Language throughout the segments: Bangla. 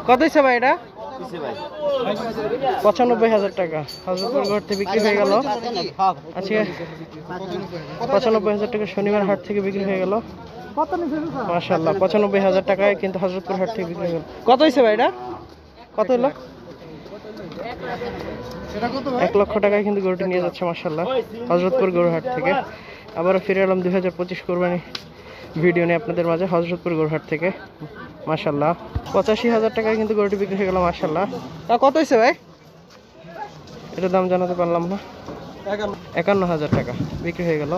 কত হয়েছে ভাই এটা? 95,000 টাকা হযরতপুর ঘাট থেকে বিক্রি হয়ে গেল। আজকে 95,000 টাকা শনিবার হাট থেকে বিক্রি হয়ে গেল। মাশাআল্লাহ 95,000 টাকায় কিন্তু হযরতপুর হাট থেকে বিক্রি হয়ে গেল। কত হয়েছে ভাই এটা? কত হলো? 1 লক্ষ টাকায় কিন্তু গরুটি নিয়ে যাচ্ছে মাশাআল্লাহ হযরতপুর গরুহাট থেকে। আবারও ফিরে এলাম 2025 কোরবানি ভিডিও নিয়ে আপনাদের মাঝে হযরতপুর গরুহাট থেকে। মাশাআল্লাহ 85,000 টাকায় কিন্তু গরুটি বিক্রি হয়ে গেল মাশাআল্লাহ। তা কত হয়েছে ভাই? এটার দাম জানাতে পারলাম না। 51,000 টাকা বিক্রি হয়ে গেল।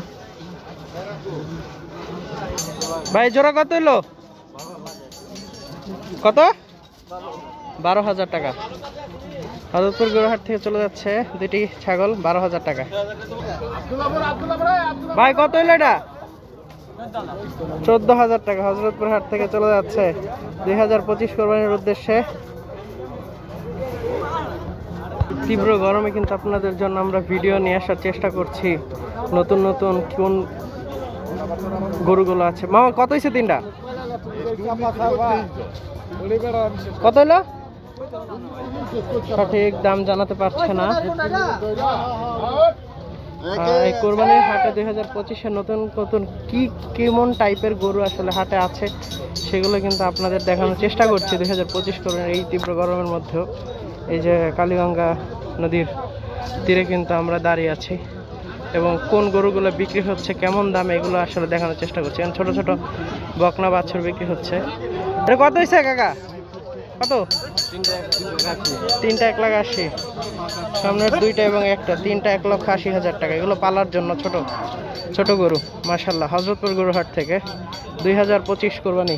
ভাই জোড়া কত হলো? কত? 12,000 টাকা হযরতপুর গরুহাট থেকে চলে যাচ্ছে দুটি ছাগল 12,000 টাকা। ভাই কত হলো এটা? 14,000 টাকা হযরতপুর হাট থেকে চলে যাচ্ছে 2025 কোরবানির উদ্দেশ্যে। তীব্র গরমে কিন্তু আপনাদের জন্য আমরা ভিডিও নিয়ে আসার চেষ্টা করছি। নতুন নতুন কোন গরুগুলো আছে। মামা কত হয়েছে তিনটা? কত হলো? সঠিক দাম জানাতে পারছে না। এই কোরবানির হাটে 2025-এ নতুন নতুন কেমন টাইপের গরু আসলে হাটে আছে সেগুলো কিন্তু আপনাদের দেখানোর চেষ্টা করছি 2025 কোরবানির এই তীব্র গরমের মধ্যেও। এই যে কালীগঙ্গা নদীর তীরে কিন্তু আমরা দাঁড়িয়ে আছি এবং কোন গরুগুলো বিক্রি হচ্ছে কেমন দামে এগুলো আসলে দেখানোর চেষ্টা করছি। ছোট ছোট বকনা বাছুর বিক্রি হচ্ছে। এটা কত হয়েছে কাকা? কত? তিনটা 1,80,000। সামনের দুইটা এবং একটা, তিনটা 1,80,000 টাকা। এগুলো পালার জন্য ছোট ছোট গরু মাশাআল্লাহ হযরতপুর গরুহাট থেকে 2025 কোরবানি।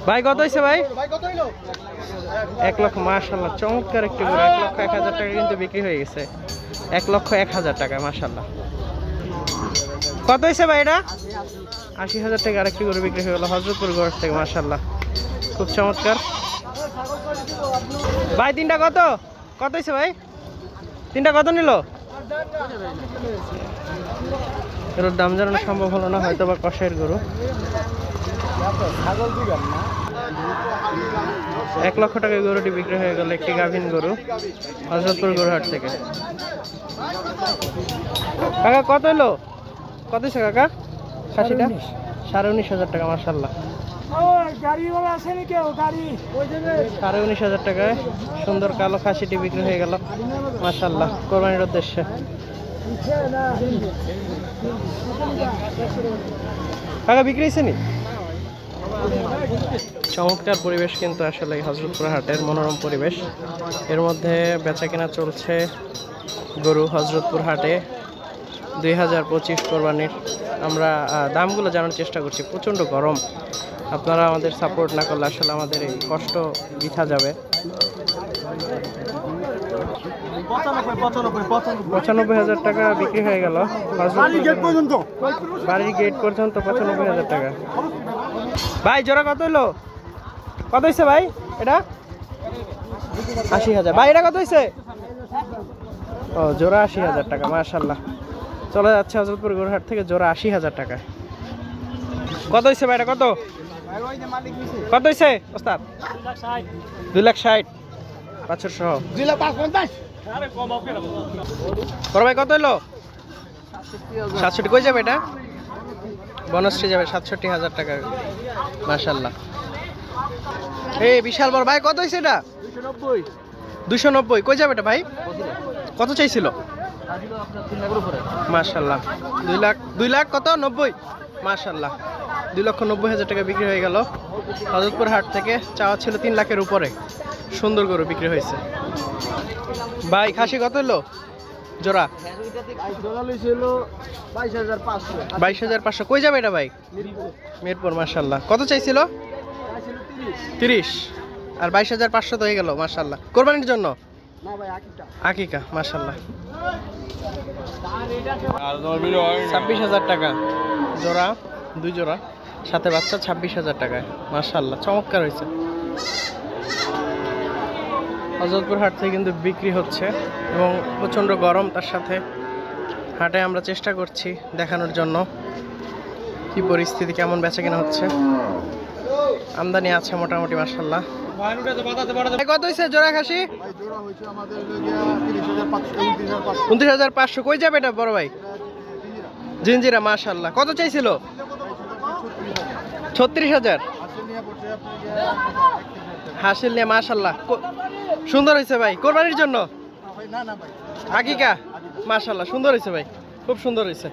ভাই কত হয়েছে ভাই? 1 লক্ষ মাশাআল্লাহ চমৎকার একটি গরু 1,01,000 টাকা কিন্তু বিক্রি হয়ে গেছে। 1,01,000 টাকা মাশাআল্লাহ। কত হয়েছে ভাই এটা? 80,000 টাকা আরেকটি গরু বিক্রি হয়ে গেল হযরতপুর গরুহাট থেকে মাশাআল্লাহ খুব চমৎকার। ভাই তিনটা কত? কত হয়েছে ভাই? তিনটা কত নিল? এর দাম জানানো সম্ভব হলো না, হয়তো বা কষাইয়ের গরু। 1 লক্ষ টাকায় গরুটি বিক্রি হয়ে গেল একটি গাভীন গরু হযরতপুর গরুহাট থেকে। কাকা কত হলো? কত হয়েছে কাকা? খাসিটা 19,500 টাকা মাশাআল্লাহ। 19,500 টাকায় সুন্দর কালো খাসিটি বিক্রি হয়ে গেল মাশাআল্লাহ কোরবানির উদ্দেশ্যে। কাকা বিক্রি হয়েছে নি? চমৎকার পরিবেশ কিন্তু আসলে হযরতপুর হাটের মনোরম পরিবেশ। এর মধ্যে বেচা কেনা চলছে গরু হযরতপুর হাটে 2025 কোরবানির। আমরা দামগুলো জানার চেষ্টা করছি। প্রচণ্ড গরম, আপনারা আমাদের সাপোর্ট না করলে আসলে আমাদের এই কষ্ট বৃথা যাবে। 95,000 টাকা বিক্রি হয়ে গেল বাড়ির গেট পর্যন্ত 95,000 টাকা। ভাই জোড়া কত হলো? কত হয়েছে ভাই এটা? 80,000। ভাই এটা কত হয়েছে? ও জোড়া 80,000 টাকা মাশাআল্লাহ চলে যাচ্ছে হযরতপুর গরুহাট থেকে জোড়া 80,000 টাকা। কত হয়েছে ভাই এটা? কত কত হয়েছে ওস্তাদ? 2,60,000 বাছুর সহ 2,55,000। বড় ভাই কত হলো? 67। কই যাবে এটা? বনশ্রী যাবে 67,000 টাকা মাশাআল্লাহ। এই বিশাল বড় ভাই কত হয়েছে এটা? 290। কই যাবে এটা ভাই? কত চাইছিল? মাশাআল্লাহ 2 লাখ কত? 90 মাশাআল্লাহ 2,90,000 টাকা বিক্রি হয়ে গেল হযরতপুর হাট থেকে। চাওয়া ছিল 3 লাখের উপরে। সুন্দর গরু বিক্রি হয়েছে। ভাই খাসি কত হলো জোড়া? 22,500। কই যাবে এটা ভাই? মিরপুর মাশাআল্লাহ। কত চাইছিল? 30। আর 22,500 তো হয়ে গেল মাশাআল্লাহ। কোরবানির জন্য? না ভাই আকিকা মাশাআল্লাহ। 26,000 টাকা জোড়া, 2 জোড়া সাথে বাচ্চা 26,000 টাকায় মাশাআল্লাহ চমৎকার হয়েছে। হযরতপুর হাট থেকে কিন্তু বিক্রি হচ্ছে এবং প্রচণ্ড গরম, তার সাথে হাটে আমরা চেষ্টা করছি দেখানোর জন্য কি পরিস্থিতি, কেমন বেচা কেনা হচ্ছে। আমদানি আছে মোটামুটি মাশাআল্লাহ। কত হয়েছে জোড়া খাসি? 29,500। কই যাবে এটা বড় ভাই? জিঞ্জিরা মাশাআল্লাহ। কত চাইছিল? 36,000। হাসিল নিয়ে মাশাআল্লাহ সুন্দর হয়েছে ভাই। কোরবানির জন্য আকিকা মাশাআল্লাহ সুন্দর হয়েছে ভাই, খুব সুন্দর হয়েছে।